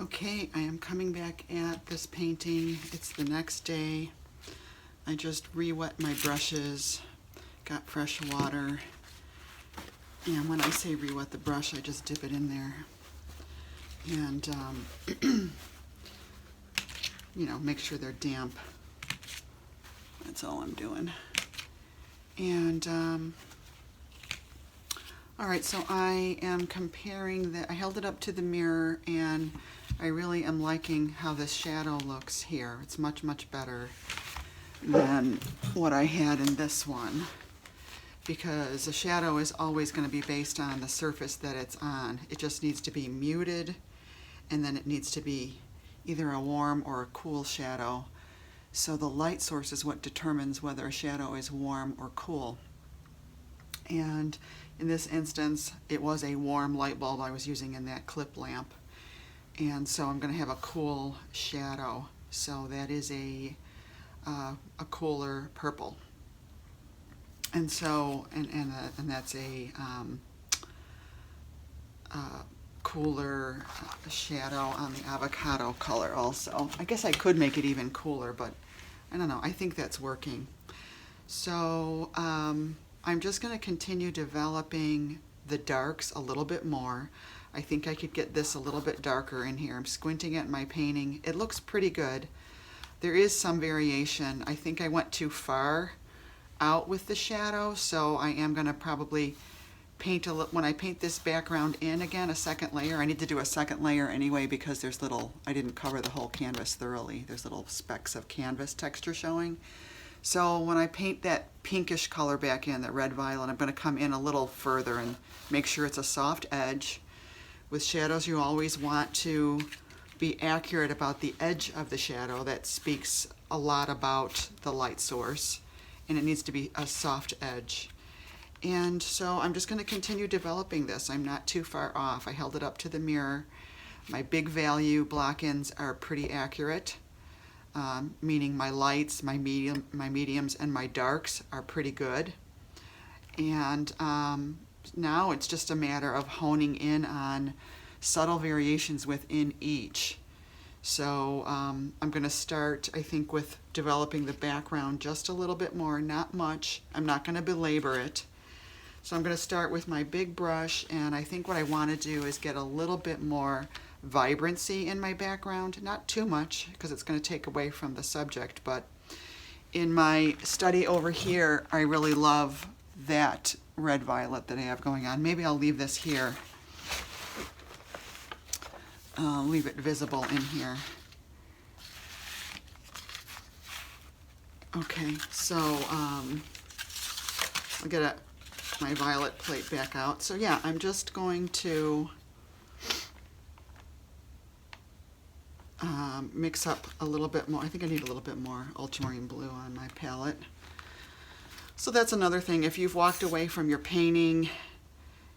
Okay, I am coming back at this painting. It's the next day. I just re-wet my brushes, got fresh water, and when I say re-wet the brush, I just dip it in there and make sure they're damp. That's all I'm doing. And all right, so I am comparing that. I held it up to the mirror and I really am liking how this shadow looks here. It's much, much better than what I had in this one, because the shadow is always going to be based on the surface that it's on. It just needs to be muted, and then it needs to be either a warm or a cool shadow. So the light source is what determines whether a shadow is warm or cool. And in this instance, it was a warm light bulb I was using in that clip lamp. And so I'm going to have a cool shadow. So that is a cooler purple. And so, and that's a cooler shadow on the avocado color also. I guess I could make it even cooler, but I don't know. I think that's working. So I'm just going to continue developing the darks a little bit more. I think I could get this a little bit darker in here. I'm squinting at my painting. It looks pretty good. There is some variation. I think I went too far out with the shadow, so I am going to probably paint when I paint this background in again, a second layer. I need to do a second layer anyway because there's I didn't cover the whole canvas thoroughly. There's little specks of canvas texture showing. So when I paint that pinkish color back in, that red violet, I'm going to come in a little further and make sure it's a soft edge. With shadows, you always want to be accurate about the edge of the shadow. That speaks a lot about the light source, and it needs to be a soft edge. And so I'm just going to continue developing this. I'm not too far off. I held it up to the mirror. My big value block-ins are pretty accurate, meaning my lights, my mediums, and my darks are pretty good. And now it's just a matter of honing in on subtle variations within each. So I'm going to start, I think, with developing the background just a little bit more, not much. I'm not going to belabor it. So I'm going to start with my big brush, and I think what I want to do is get a little bit more vibrancy in my background. Not too much, because it's going to take away from the subject, but in my study over here, I really love that red violet that I have going on. Maybe I'll leave this here. Leave it visible in here. Okay, so I'll get my violet plate back out. So yeah, I'm just going to mix up a little bit more. I think I need a little bit more ultramarine blue on my palette. So that's another thing. If you've walked away from your painting,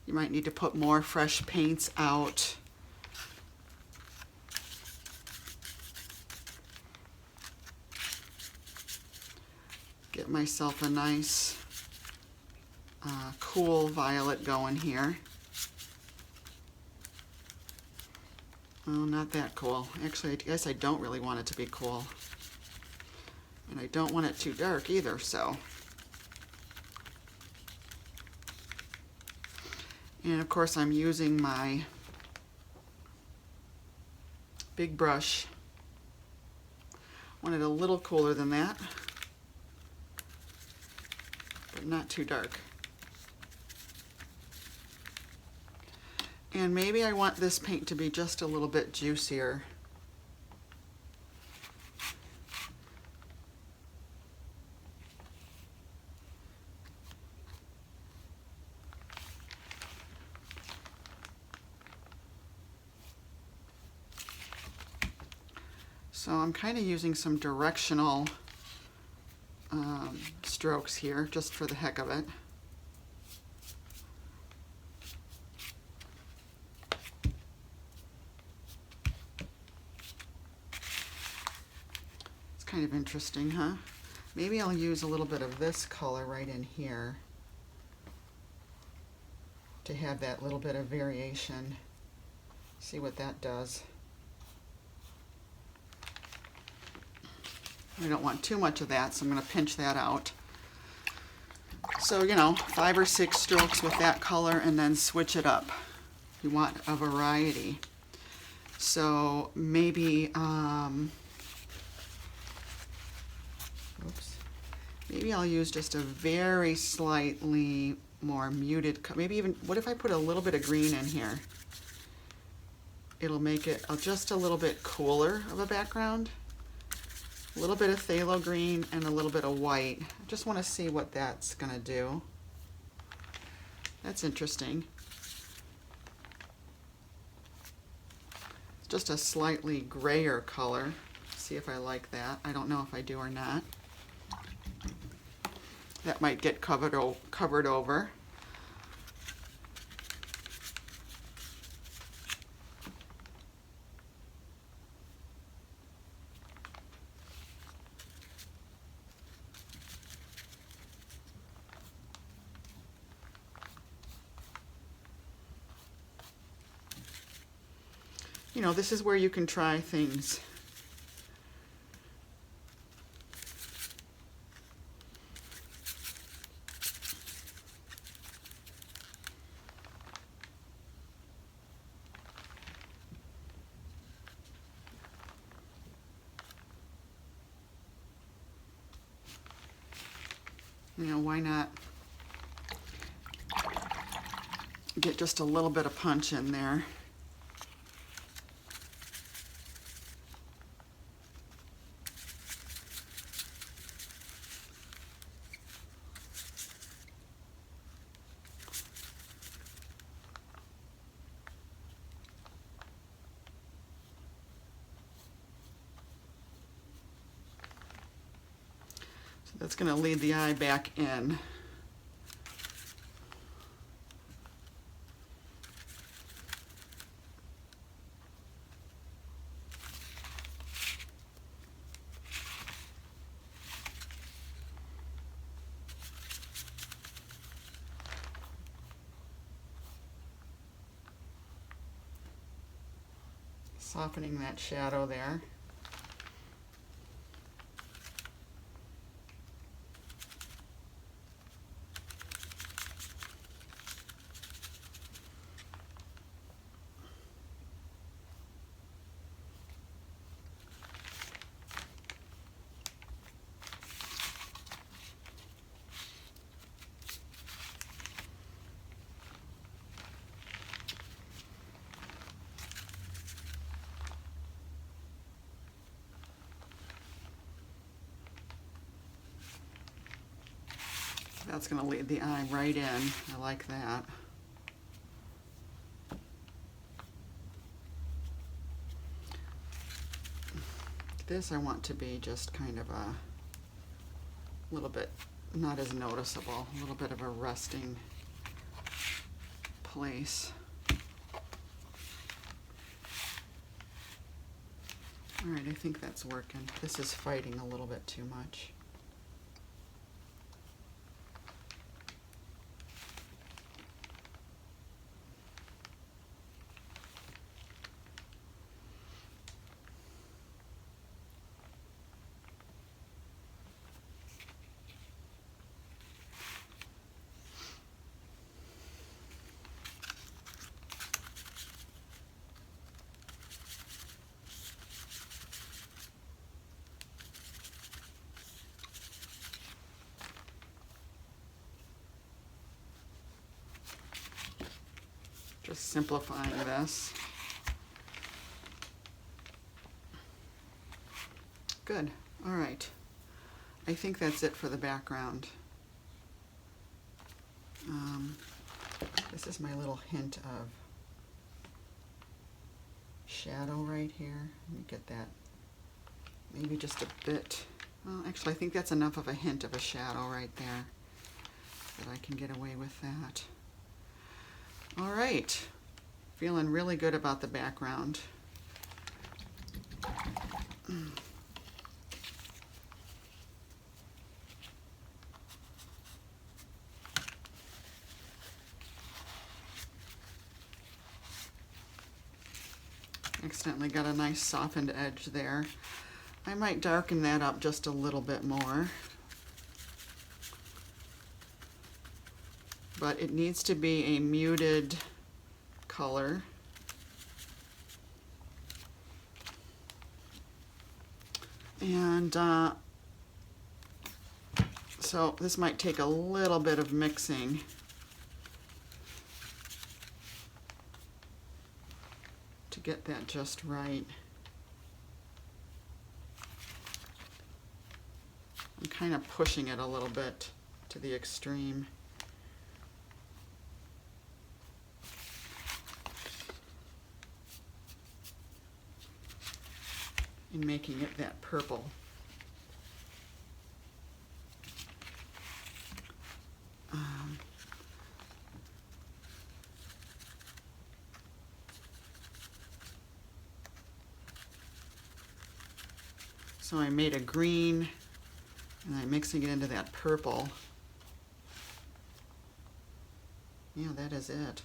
you might need to put more fresh paints out. Get myself a nice cool violet going here. Oh, not that cool. Actually, I guess I don't really want it to be cool. And I don't want it too dark either, so. And of course, I'm using my big brush. Want it a little cooler than that, but not too dark. And maybe I want this paint to be just a little bit juicier. So I'm kind of using some directional strokes here, just for the heck of it. It's kind of interesting, huh? Maybe I'll use a little bit of this color right in here to have that little bit of variation. See what that does. I don't want too much of that, so I'm going to pinch that out. So, you know, 5 or 6 strokes with that color and then switch it up. You want a variety. So maybe, maybe I'll use just a very slightly more muted, maybe even, what if I put a little bit of green in here? It'll make it just a little bit cooler of a background. A little bit of phthalo green and a little bit of white. I just want to see what that's going to do. That's interesting. It's just a slightly grayer color. See if I like that. I don't know if I do or not. That might get covered over. You know, this is where you can try things. You know, why not get just a little bit of punch in there? That's going to lead the eye back in. Softening that shadow there. That's going to lead the eye right in. I like that. This I want to be just kind of a little bit, not as noticeable, a little bit of a resting place. All right, I think that's working. This is fighting a little bit too much. Just simplifying this. Good. All right. I think that's it for the background. This is my little hint of shadow right here. Let me get that maybe just a bit. Well, actually, I think that's enough of a hint of a shadow right there that I can get away with that. All right, feeling really good about the background. Accidentally got a nice softened edge there. I might darken that up just a little bit more. But it needs to be a muted color. And so this might take a little bit of mixing. To get that just right. I'm kind of pushing it a little bit to the extreme. And making it that purple. So I made a green and I'm mixing it into that purple. Yeah, that is it.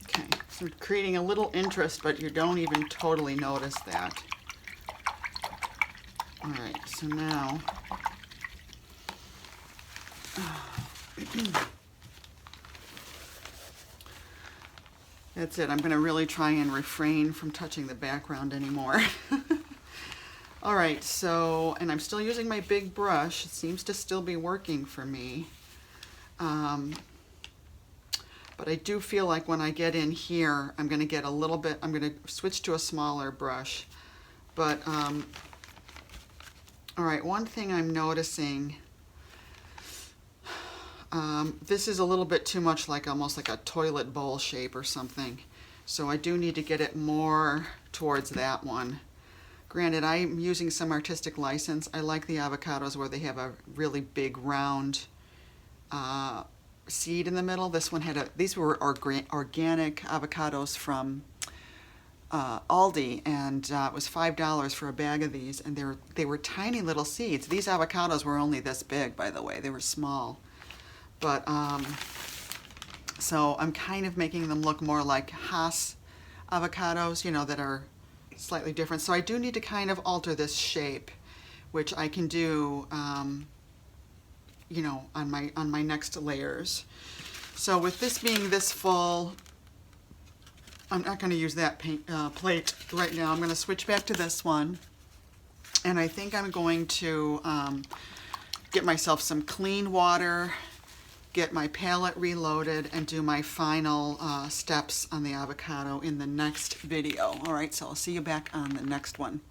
Okay, so creating a little interest, but you don't even totally notice that. All right, so now that's it. I'm going to really try and refrain from touching the background anymore. All right, so, and I'm still using my big brush. It seems to still be working for me. But I do feel like when I get in here, I'm going to get a little bit, I'm going to switch to a smaller brush. But, all right, one thing I'm noticing, this is a little bit too much like almost like a toilet bowl shape or something. So I do need to get it more towards that one. Granted, I'm using some artistic license. I like the avocados where they have a really big round seed in the middle. This one had these were organic avocados from Aldi, and it was $5 for a bag of these, and they were tiny little seeds. These avocados were only this big, by the way. They were small. But so I'm kind of making them look more like Hass avocados, you know, that are slightly different. So I do need to kind of alter this shape, which I can do, you know, on my next layers. So with this being this full, I'm not going to use that plate right now. I'm going to switch back to this one, and I think I'm going to get myself some clean water, get my palette reloaded, and do my final steps on the avocado in the next video. All right, so I'll see you back on the next one.